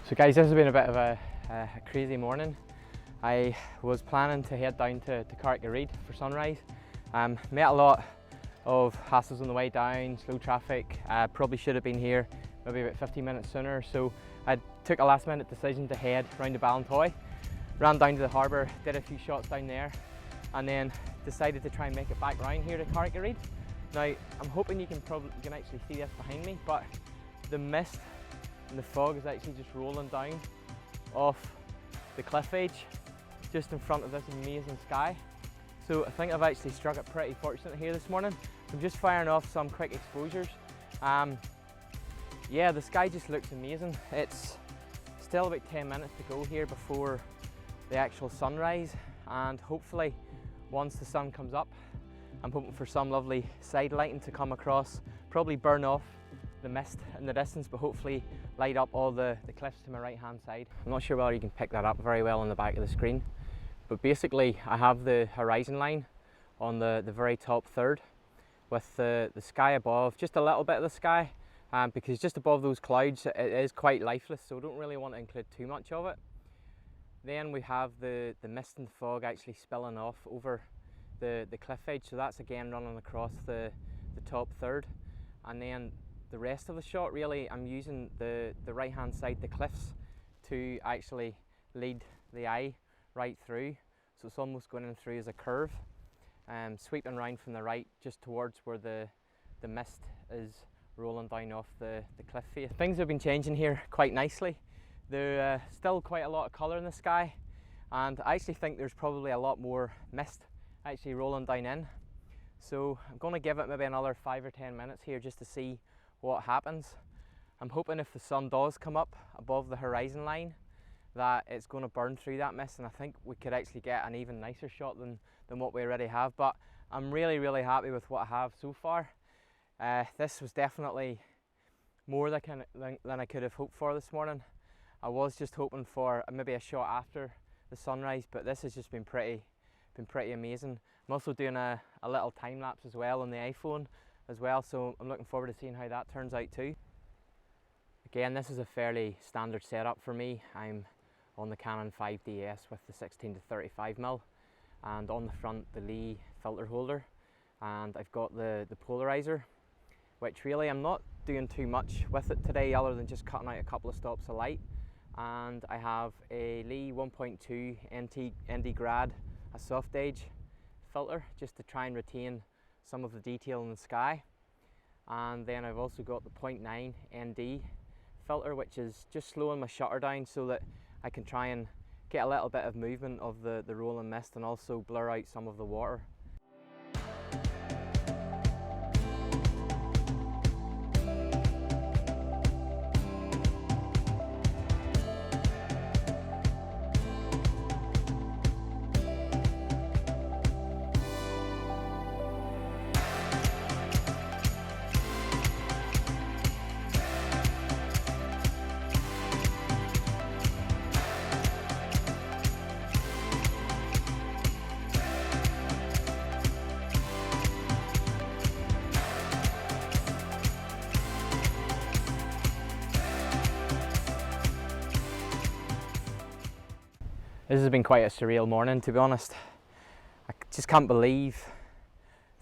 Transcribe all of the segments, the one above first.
So guys, this has been a bit of a crazy morning. I was planning to head down to Carrick-A-Rede for sunrise. Met a lot of hassles on the way down, slow traffic. Probably should have been here maybe about 15 minutes sooner. So I took a last minute decision to head round to Ballintoy. Ran down to the harbour, did a few shots down there, and then decided to try and make it back round here to Carrick-A-Rede. Now, I'm hoping you can actually see this behind me, but the mist and the fog is actually just rolling down off the cliff edge just in front of this amazing sky. So I think I've actually struck it pretty fortunate here this morning. I'm just firing off some quick exposures. Yeah, the sky just looks amazing. It's still about 10 minutes to go here before the actual sunrise, and hopefully once the sun comes up, I'm hoping for some lovely side lighting to come across, probably burn off the mist in the distance, but hopefully light up all the cliffs to my right hand side. I'm not sure whether you can pick that up very well on the back of the screen, but basically I have the horizon line on the very top third with the sky above, just a little bit of the sky, because just above those clouds it is quite lifeless, so I don't really want to include too much of it. Then we have the mist and fog actually spilling off over the cliff edge, so that's again running across the top third. And then the rest of the shot, really, I'm using the right hand side, the cliffs, to actually lead the eye right through. So it's almost going in through as a curve, sweeping around from the right just towards where the mist is rolling down off the cliff face. Things have been changing here quite nicely. There's still quite a lot of colour in the sky, and I actually think there's probably a lot more mist actually rolling down in. So I'm going to give it maybe another 5 or 10 minutes here just to see what happens. I'm hoping if the sun does come up above the horizon line that it's going to burn through that mist, and I think we could actually get an even nicer shot than what we already have. But I'm really happy with what I have so far. This was definitely more than I could have hoped for this morning. I was just hoping for maybe a shot after the sunrise, but this has just been pretty amazing. I'm also doing a little time lapse as well on the iPhone as well, so I'm looking forward to seeing how that turns out too. Again, this is a fairly standard setup for me. I'm on the Canon 5DS with the 16-35mm, and on the front the Lee filter holder, and I've got the polarizer, which really I'm not doing too much with it today other than just cutting out a couple of stops of light. And I have a Lee 1.2 ND Grad, a soft edge filter, just to try and retain some of the detail in the sky. And then I've also got the 0.9 ND filter, which is just slowing my shutter down so that I can try and get a little bit of movement of the rolling mist and also blur out some of the water. This has been quite a surreal morning, to be honest. I just can't believe,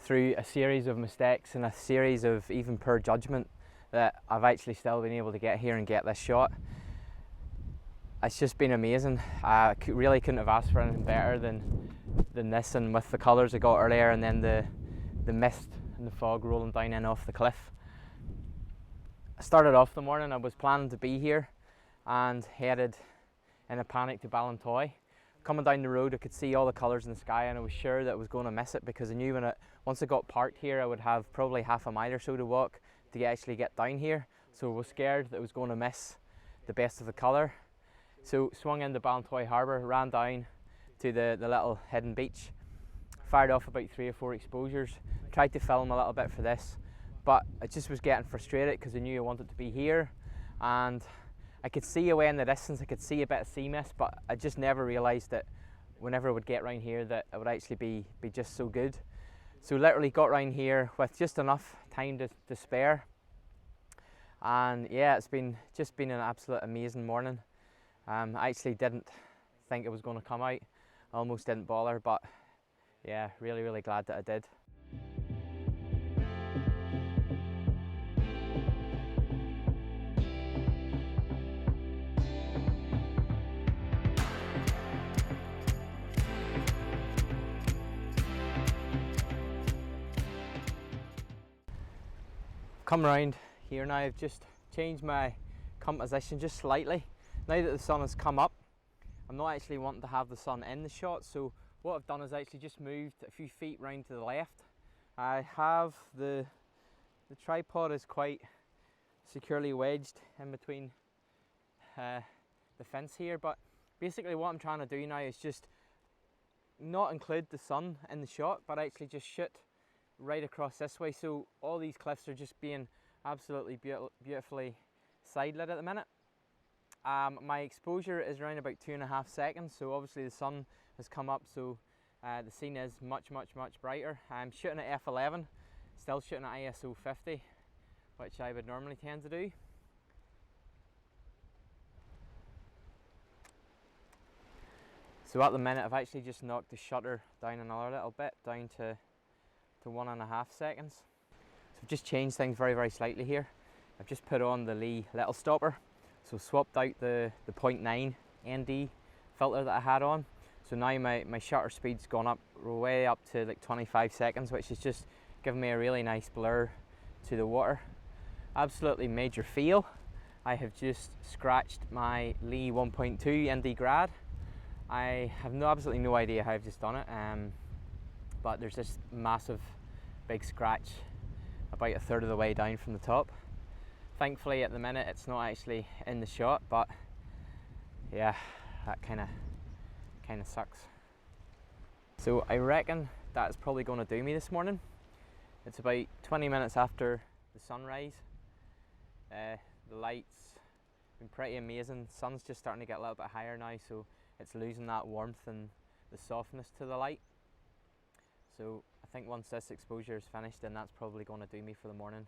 through a series of mistakes and a series of even poor judgment, that I've actually still been able to get here and get this shot. It's just been amazing. I really couldn't have asked for anything better than this, and with the colours I got earlier, and then the mist and the fog rolling down in off the cliff. I started off the morning, I was planning to be here and headed in a panic to Ballintoy. Coming down the road I could see all the colours in the sky, and I was sure that I was going to miss it, because I knew once I got parked here I would have probably half a mile or so to walk to actually get down here. So I was scared that I was going to miss the best of the colour. So swung into Ballintoy Harbour, ran down to the little hidden beach, fired off about 3 or 4 exposures, tried to film a little bit for this, but I just was getting frustrated because I knew I wanted to be here, and I could see away in the distance, I could see a bit of sea mist, but I just never realised that whenever I would get round here that it would actually be just so good. So literally got round here with just enough time to spare, and yeah, it's just been an absolute amazing morning. I actually didn't think it was going to come out. I almost didn't bother, but yeah, really glad that I did. Come around here now. I've just changed my composition just slightly. Now that the sun has come up, I'm not actually wanting to have the sun in the shot, so what I've done is actually just moved a few feet round to the left. I have the tripod is quite securely wedged in between the fence here, but basically what I'm trying to do now is just not include the sun in the shot, but actually just shoot right across this way, so all these cliffs are just being absolutely beautifully side lit at the minute. My exposure is around about 2.5 seconds, so obviously the sun has come up, so the scene is much brighter. I'm shooting at f11, still shooting at ISO 50, which I would normally tend to do. So at the minute I've actually just knocked the shutter down another little bit, down to 1.5 seconds. So I've just changed things very slightly here. I've just put on the Lee little stopper, so swapped out the 0.9 ND filter that I had on. So now my shutter speed's gone up way up to like 25 seconds, which is just giving me a really nice blur to the water. Absolutely major fail. I have just scratched my Lee 1.2 ND grad. I have absolutely no idea how I've just done it, but there's this massive big scratch about a third of the way down from the top. Thankfully at the minute it's not actually in the shot, but yeah, that kind of sucks. So I reckon that's probably going to do me this morning. It's about 20 minutes after the sunrise. The lights been pretty amazing. The sun's just starting to get a little bit higher now, so it's losing that warmth and the softness to the light. So I think once this exposure is finished, then that's probably going to do me for the morning.